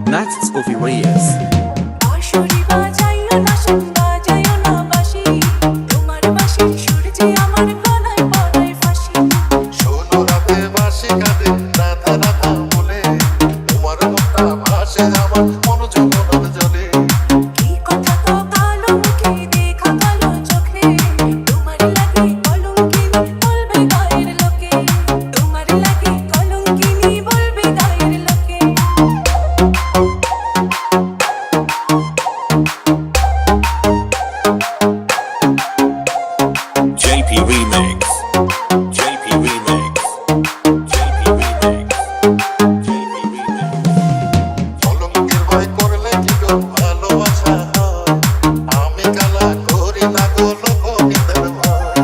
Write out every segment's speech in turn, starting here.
Next Scooby Reyes. বাঁশরি বাজাইও না শোন বাজাইও না বাঁশি তোমার বাঁশির সুর যে আমার গলায় পড়ায় ফাঁসি শোনো রাতে বাঁশি কাঁদে রাধা রাধা বলে তোমার মনটা ভাসে আমার মন যমুনার জলে কি কথা তো কালো মুখে দেখা কালো চোখে তোমার লাগে কলঙ্কিনী বলবে গায়ের লোকে তোমার লাগে কলঙ্কিনী বলবে গায়ের লোকে JP Remix. JP Remix. JP Remix. JP Remix. কলঙ্কের ভয় করলে কি গো ভালোবাসা হয় আমি কালা করি না গো লোকদের ভয়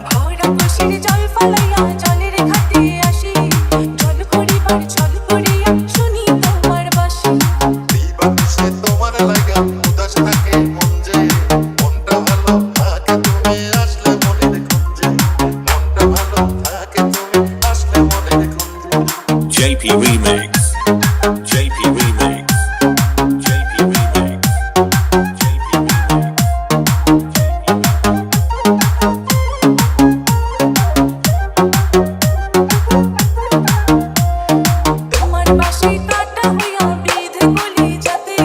ভরা খুশির জল ফালাইয়া জলের ঘাটে আসি জল করিবার জল করিয়া শুনি তোমার বাঁশি দিবা কিসে তোমার লাগা উদাস থাকে মন যে মনটা ভালো থাকে তুমি আসলে মনের খুঁজে মনটা ভালো থাকে তুমি আসলে মনের খুঁজে JP Remix. JP Remix. JP Remix. JP Remix. তোমার বাঁশি কাটা হইয়া বিধে গলি যাতে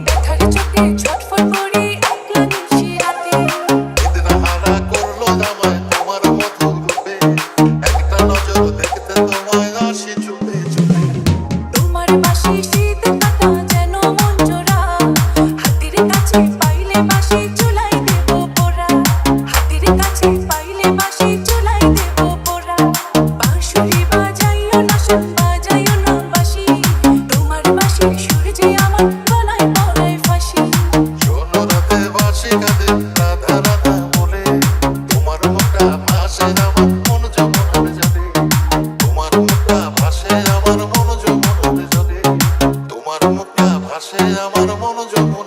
ব্যথার চোখে ছটফট করি একলা নিশি রাতে হারা করলো জামায় তোমার মধুর রূপে একটা নজর দেখতে তোমায় আসি চুপে চুপে তোমার বাঁশি শীত কাটা যেন মন জোড়া হাতের কাছে পাইলে বাঁশি চুলাই দেব পোড়া হাতের কাছে পাইলে বাঁশি চুলাই দেব পোড়া বাঁশরি বাজাইও না শোন বাজাইও না বাঁশি তোমার বাঁশির সুর যে আমার গলায় পড়ায় ফাঁসি শোনো রাতে বাঁশি কাঁদে রাধা রাধা বলে তোমার মুখটা ভাসে আমার মন যমুনার জলে তোমার মুখটা ভাসে আমার মন যমুনার জলে তোমার মুখটা ভাসে আমার মন যমুনার